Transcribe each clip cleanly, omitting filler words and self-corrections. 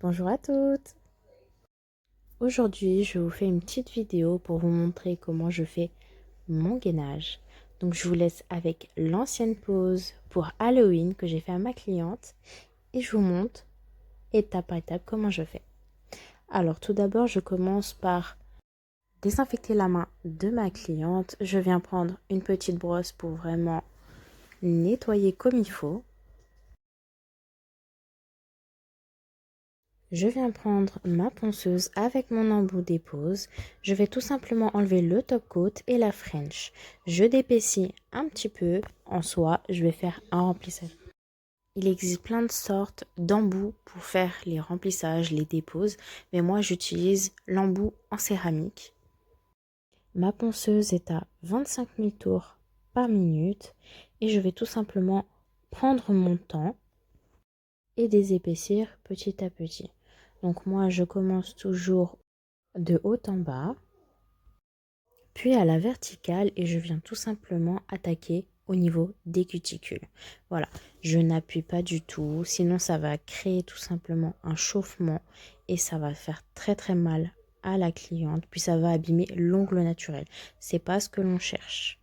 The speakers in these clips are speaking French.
Bonjour à toutes. Aujourd'hui, je vous fais une petite vidéo pour vous montrer comment je fais mon gainage. Donc, je vous laisse avec l'ancienne pose pour Halloween que j'ai fait à ma cliente et je vous montre étape par étape comment je fais. Alors, tout d'abord, je commence par désinfecter la main de ma cliente. Je viens prendre une petite brosse pour vraiment nettoyer comme il faut. Je viens prendre ma ponceuse avec mon embout dépose. Je vais tout simplement enlever le top coat et la French. Je d'épaissis un petit peu. En soi, je vais faire un remplissage. Il existe plein de sortes d'embouts pour faire les remplissages, les déposes. Mais moi, j'utilise l'embout en céramique. Ma ponceuse est à 25 000 tours par minute. Et je vais tout simplement prendre mon temps et désépaissir petit à petit. Donc moi, je commence toujours de haut en bas, puis à la verticale et je viens tout simplement attaquer au niveau des cuticules. Voilà, je n'appuie pas du tout, sinon ça va créer tout simplement un chauffement et ça va faire très très mal à la cliente, puis ça va abîmer l'ongle naturel. C'est pas ce que l'on cherche.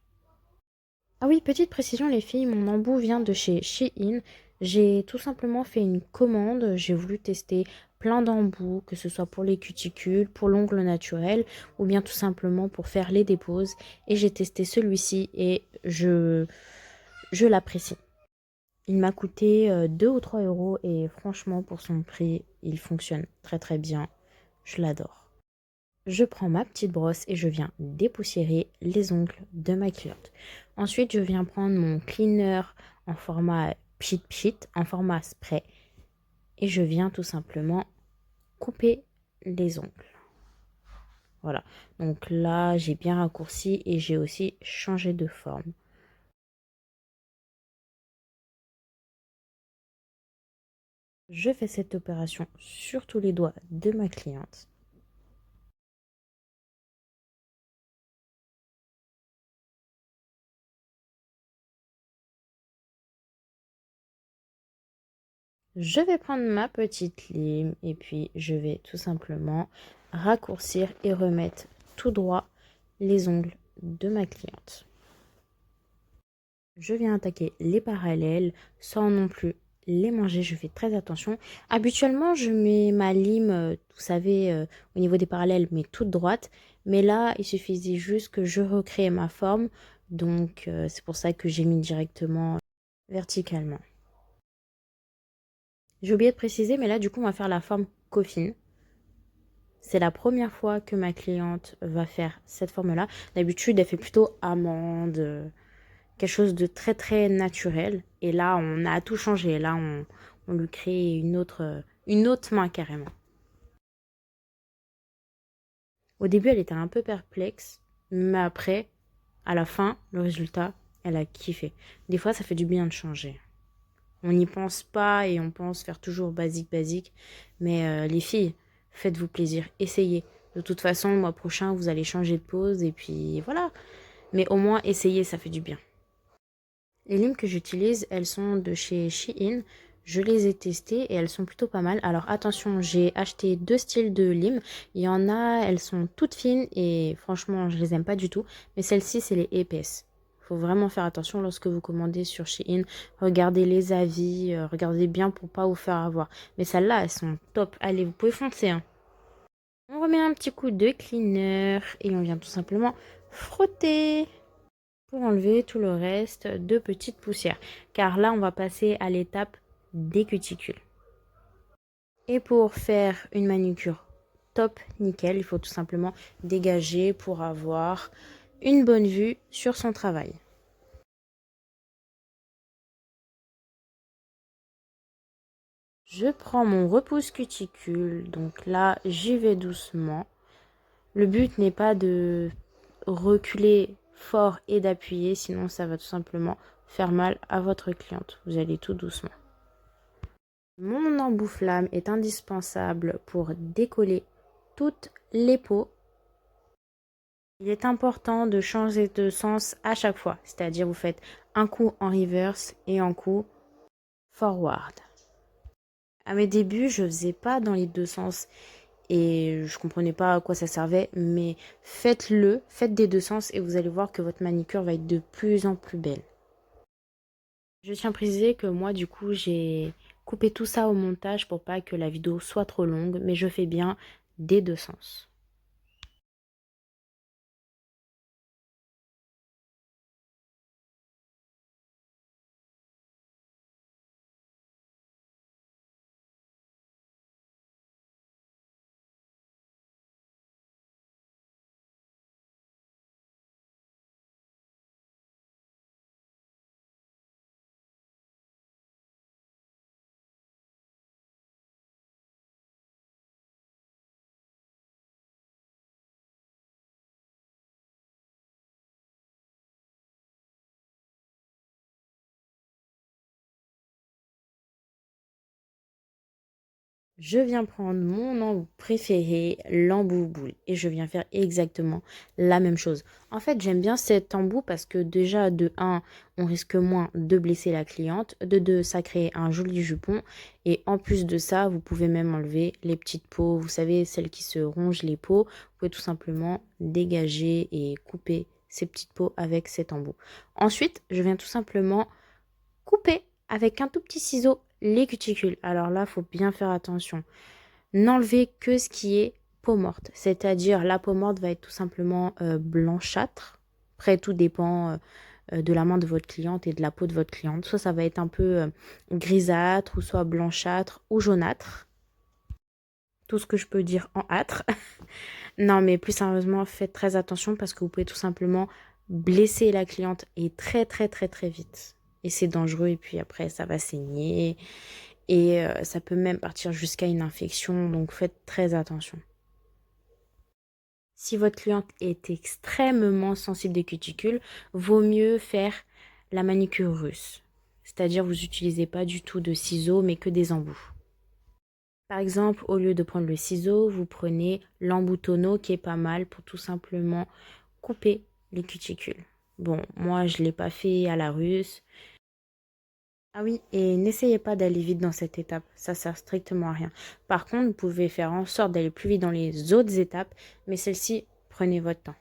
Ah oui, petite précision les filles, mon embout vient de chez Shein. J'ai tout simplement fait une commande, j'ai voulu tester plein d'embouts, que ce soit pour les cuticules, pour l'ongle naturel ou bien tout simplement pour faire les déposes. Et j'ai testé celui-ci et je l'apprécie. Il m'a coûté 2 ou 3 euros et franchement pour son prix, il fonctionne très très bien. Je l'adore. Je prends ma petite brosse et je viens dépoussiérer les ongles de ma cliente. Ensuite, je viens prendre mon cleaner en format pchit pchit, en format spray. Et je viens tout simplement couper les ongles. Voilà. Donc là, j'ai bien raccourci et j'ai aussi changé de forme. Je fais cette opération sur tous les doigts de ma cliente. Je vais prendre ma petite lime et puis je vais tout simplement raccourcir et remettre tout droit les ongles de ma cliente. Je viens attaquer les parallèles sans non plus les manger, je fais très attention. Habituellement, je mets ma lime, vous savez, au niveau des parallèles, mais toute droite. Mais là, il suffisait juste que je recrée ma forme. Donc, c'est pour ça que j'ai mis directement verticalement. J'ai oublié de préciser, mais là, du coup, on va faire la forme coffin. C'est la première fois que ma cliente va faire cette forme-là. D'habitude, elle fait plutôt amande, quelque chose de très très naturel. Et là, on a tout changé. Là, on lui crée une autre main carrément. Au début, elle était un peu perplexe, mais après, à la fin, le résultat, elle a kiffé. Des fois, ça fait du bien de changer. On n'y pense pas et on pense faire toujours basique, basique. Mais les filles, faites-vous plaisir, essayez. De toute façon, le mois prochain, vous allez changer de pose et puis voilà. Mais au moins, essayez, ça fait du bien. Les limes que j'utilise, elles sont de chez Shein. Je les ai testées et elles sont plutôt pas mal. Alors attention, j'ai acheté deux styles de limes. Il y en a, elles sont toutes fines et franchement, je les aime pas du tout. Mais celles-ci, c'est les épaisses. Faut vraiment faire attention lorsque vous commandez sur Shein. Regardez les avis, regardez bien pour pas vous faire avoir. Mais celles-là, elles sont top. Allez, vous pouvez foncer, hein. On remet un petit coup de cleaner et on vient tout simplement frotter pour enlever tout le reste de petites poussières. Car là, on va passer à l'étape des cuticules. Et pour faire une manucure top nickel, il faut tout simplement dégager pour avoir une bonne vue sur son travail. Je prends mon repousse cuticule, donc là j'y vais doucement. Le but n'est pas de reculer fort et d'appuyer, sinon ça va tout simplement faire mal à votre cliente. Vous allez tout doucement. Mon embout flamme est indispensable pour décoller toutes les peaux. Il est important de changer de sens à chaque fois, c'est-à-dire vous faites un coup en reverse et un coup forward. À mes débuts, je faisais pas dans les deux sens et je comprenais pas à quoi ça servait, mais faites-le, faites des deux sens et vous allez voir que votre manicure va être de plus en plus belle. Je tiens à préciser que moi, du coup, j'ai coupé tout ça au montage pour pas que la vidéo soit trop longue, mais je fais bien des deux sens. Je viens prendre mon embout préféré, l'embout boule, et je viens faire exactement la même chose. En fait, j'aime bien cet embout parce que déjà, de un, on risque moins de blesser la cliente, de 2, ça crée un joli jupon, et en plus de ça, vous pouvez même enlever les petites peaux, vous savez, celles qui se rongent les peaux, vous pouvez tout simplement dégager et couper ces petites peaux avec cet embout. Ensuite, je viens tout simplement couper avec un tout petit ciseau les cuticules. Alors là, il faut bien faire attention. N'enlevez que ce qui est peau morte. C'est-à-dire la peau morte va être tout simplement blanchâtre. Après, tout dépend de la main de votre cliente et de la peau de votre cliente. Soit ça va être un peu grisâtre, ou soit blanchâtre ou jaunâtre. Tout ce que je peux dire en âtre. Non, mais plus sérieusement, faites très attention parce que vous pouvez tout simplement blesser la cliente et très très très très vite. Et c'est dangereux et puis après ça va saigner et ça peut même partir jusqu'à une infection, donc faites très attention. Si votre cliente est extrêmement sensible des cuticules, vaut mieux faire la manicure russe. C'est-à-dire vous n'utilisez pas du tout de ciseaux mais que des embouts. Par exemple, au lieu de prendre le ciseau, vous prenez l'embout tonneau qui est pas mal pour tout simplement couper les cuticules. Bon, moi je ne l'ai pas fait à la russe. Ah oui, et n'essayez pas d'aller vite dans cette étape, ça sert strictement à rien. Par contre, vous pouvez faire en sorte d'aller plus vite dans les autres étapes, mais celle-ci, prenez votre temps.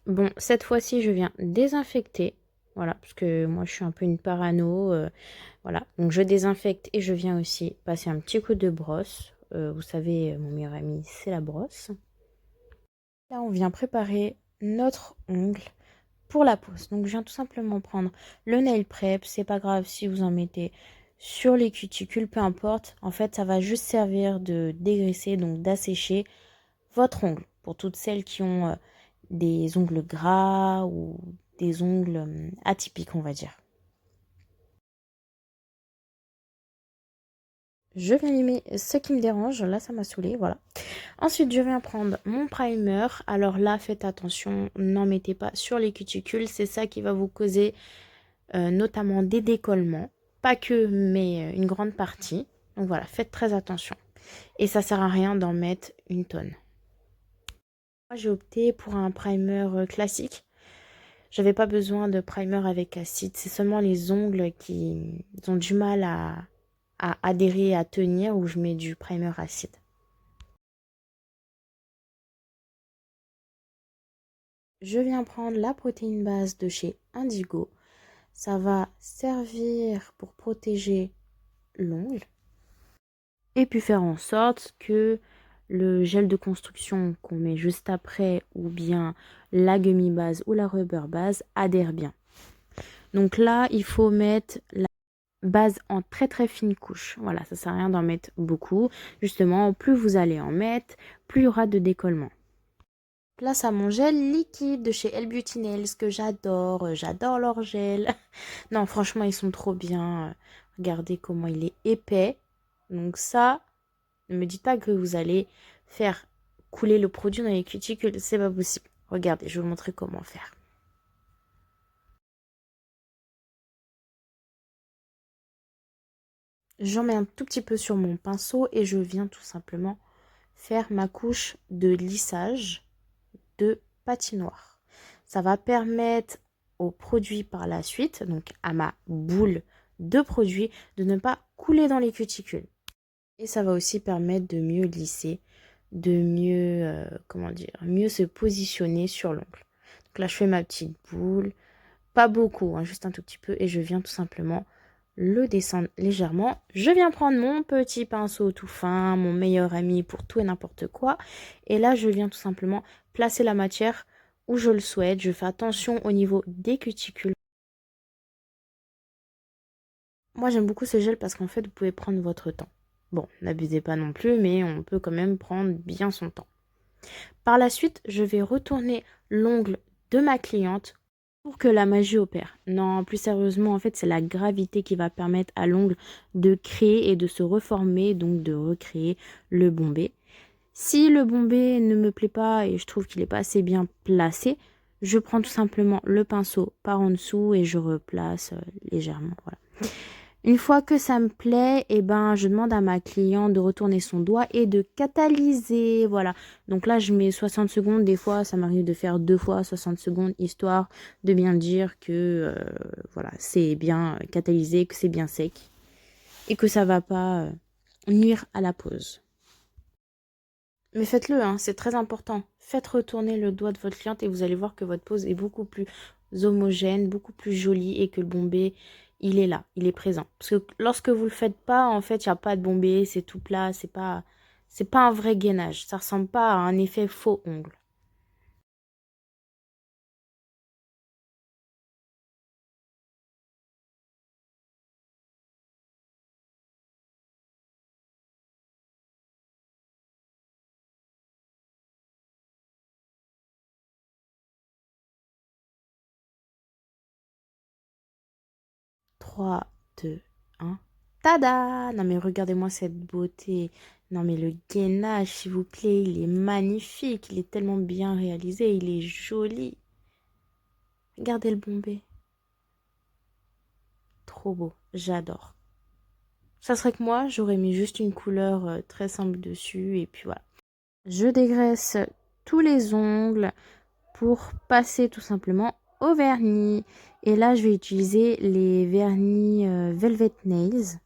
Bon, cette fois-ci, je viens désinfecter. Voilà, parce que moi, je suis un peu une parano. Voilà, donc je désinfecte et je viens aussi passer un petit coup de brosse. Vous savez, mon meilleur ami, c'est la brosse. Là, on vient préparer notre ongle pour la pose. Donc, je viens tout simplement prendre le nail prep. C'est pas grave si vous en mettez sur les cuticules, peu importe. En fait, ça va juste servir de dégraisser, donc d'assécher votre ongle. Pour toutes celles qui ont des ongles gras ou des ongles atypiques, on va dire. Je viens limer ce qui me dérange. Là, ça m'a saoulé, voilà. Ensuite, je viens prendre mon primer. Alors là, faites attention, n'en mettez pas sur les cuticules. C'est ça qui va vous causer notamment des décollements. Pas que, mais une grande partie. Donc voilà, faites très attention. Et ça sert à rien d'en mettre une tonne. Moi, j'ai opté pour un primer classique. J'avais pas besoin de primer avec acide. C'est seulement les ongles qui ont du mal à adhérer, à tenir, où je mets du primer acide. Je viens prendre la protéine base de chez Indigo. Ça va servir pour protéger l'ongle et puis faire en sorte que le gel de construction qu'on met juste après ou bien la gummy base ou la rubber base adhère bien. Donc là, il faut mettre la base en très très fine couche. Voilà, ça sert à rien d'en mettre beaucoup. Justement, plus vous allez en mettre, plus il y aura de décollement. Place à mon gel liquide de chez Elle Beauty Nails que j'adore. J'adore leur gel. Non, franchement, ils sont trop bien. Regardez comment il est épais. Donc ça, ne me dites pas que vous allez faire couler le produit dans les cuticules. C'est pas possible. Regardez, je vais vous montrer comment faire. J'en mets un tout petit peu sur mon pinceau et je viens tout simplement faire ma couche de lissage de patinoire. Ça va permettre au produit par la suite, donc à ma boule de produit, de ne pas couler dans les cuticules. Et ça va aussi permettre de mieux lisser, de mieux, comment dire, mieux se positionner sur l'ongle. Donc là, je fais ma petite boule, pas beaucoup, hein, juste un tout petit peu, et je viens tout simplement le descendre légèrement. Je viens prendre mon petit pinceau tout fin, mon meilleur ami pour tout et n'importe quoi. Et là, je viens tout simplement placer la matière où je le souhaite. Je fais attention au niveau des cuticules. Moi, j'aime beaucoup ce gel parce qu'en fait, vous pouvez prendre votre temps. Bon, n'abusez pas non plus, mais on peut quand même prendre bien son temps. Par la suite, je vais retourner l'ongle de ma cliente pour que la magie opère. Non, plus sérieusement, en fait, c'est la gravité qui va permettre à l'ongle de créer et de se reformer, donc de recréer le bombé. Si le bombé ne me plaît pas et je trouve qu'il n'est pas assez bien placé, je prends tout simplement le pinceau par en dessous et je replace légèrement. Voilà. Une fois que ça me plaît, eh ben, je demande à ma cliente de retourner son doigt et de catalyser. Voilà. Donc là, je mets 60 secondes. Des fois, ça m'arrive de faire 2 fois 60 secondes, histoire de bien dire que voilà, c'est bien catalysé, que c'est bien sec et que ça va pas nuire à la pose. Mais faites-le, hein, c'est très important. Faites retourner le doigt de votre cliente et vous allez voir que votre pose est beaucoup plus homogène, beaucoup plus jolie et que le bombé, il est là, il est présent. Parce que lorsque vous le faites pas, en fait, il n'y a pas de bombé, c'est tout plat, c'est pas un vrai gainage. Ça ressemble pas à un effet faux ongle. 3, 2, 1. Tada! Non mais regardez-moi cette beauté. Non mais le gainage, s'il vous plaît, il est magnifique. Il est tellement bien réalisé. Il est joli. Regardez le bombé. Trop beau. J'adore. Ça serait que moi, j'aurais mis juste une couleur très simple dessus. Et puis voilà. Je dégraisse tous les ongles pour passer tout simplement au vernis. Et là, je vais utiliser les vernis Velvet Nails.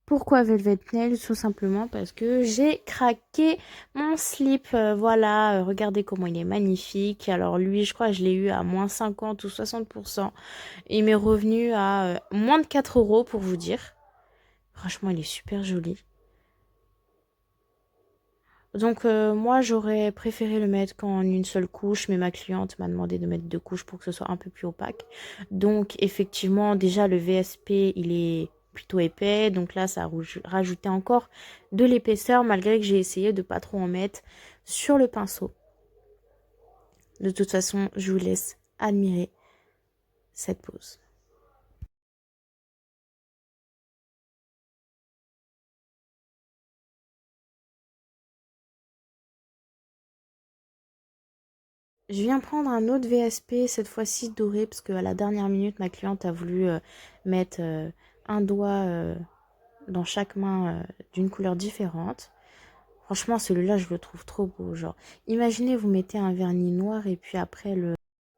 Pourquoi Velvet Nails? Tout simplement parce que j'ai craqué mon slip. Voilà, regardez comment il est magnifique. Alors lui, je crois que je l'ai eu à moins 50 ou 60%. Il m'est revenu à moins de 4 euros pour vous dire. Franchement, il est super joli. Donc moi, j'aurais préféré le mettre qu'en une seule couche, mais ma cliente m'a demandé de mettre 2 couches pour que ce soit un peu plus opaque. Donc effectivement, déjà le VSP, il est plutôt épais. Donc là, ça a rajouté encore de l'épaisseur, malgré que j'ai essayé de pas trop en mettre sur le pinceau. De toute façon, je vous laisse admirer cette pose. Je viens prendre un autre VSP, cette fois-ci doré, parce qu'à la dernière minute, ma cliente a voulu mettre un doigt dans chaque main d'une couleur différente. Franchement, celui-là, je le trouve trop beau. Genre, imaginez, vous mettez un vernis noir et puis après le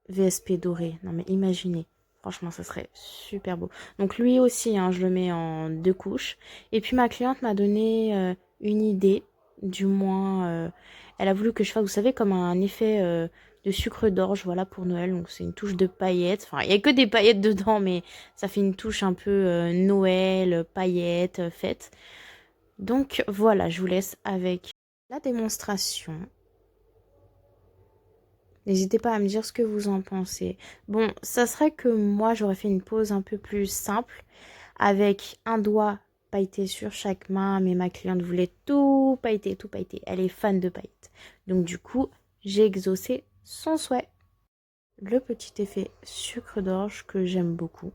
VSP doré. Non, mais imaginez. Franchement, ça serait super beau. Donc lui aussi, hein, je le mets en 2 couches. Et puis ma cliente m'a donné une idée. Du moins, elle a voulu que je fasse, vous savez, comme un effet de sucre d'orge, voilà, pour Noël. Donc c'est une touche de paillettes. Enfin, il n'y a que des paillettes dedans, mais ça fait une touche un peu Noël, paillettes, fête. Donc voilà, je vous laisse avec la démonstration. N'hésitez pas à me dire ce que vous en pensez. Bon, ça serait que moi, j'aurais fait une pose un peu plus simple avec un doigt pailleté sur chaque main, mais ma cliente voulait tout pailleter, tout pailleter. Elle est fan de paillettes. Donc du coup, j'ai exaucé son souhait. Le petit effet sucre d'orge que j'aime beaucoup.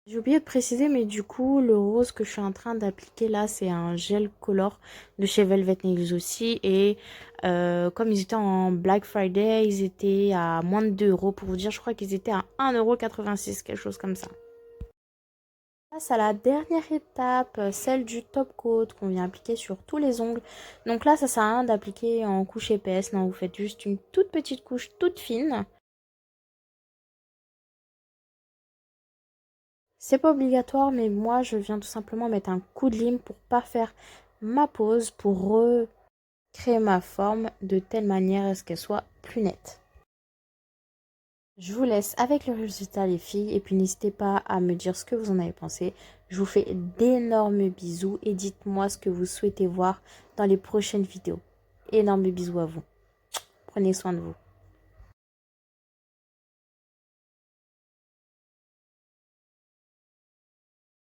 J'ai oublié de préciser, mais du coup, le rose que je suis en train d'appliquer là, c'est un gel color de chez Velvet Nails aussi. Et comme ils étaient en Black Friday, ils étaient à moins de 2 euros. Pour vous dire, je crois qu'ils étaient à 1,86 €, quelque chose comme ça. Passe à la dernière étape, celle du top coat qu'on vient appliquer sur tous les ongles. Donc là, ça sert à rien d'appliquer en couche épaisse. Non, vous faites juste une toute petite couche toute fine. C'est pas obligatoire, mais moi, je viens tout simplement mettre un coup de lime pour pas faire ma pose, pour recréer ma forme de telle manière à ce qu'elle soit plus nette. Je vous laisse avec le résultat les filles et puis n'hésitez pas à me dire ce que vous en avez pensé. Je vous fais d'énormes bisous et dites-moi ce que vous souhaitez voir dans les prochaines vidéos. Énormes bisous à vous. Prenez soin de vous.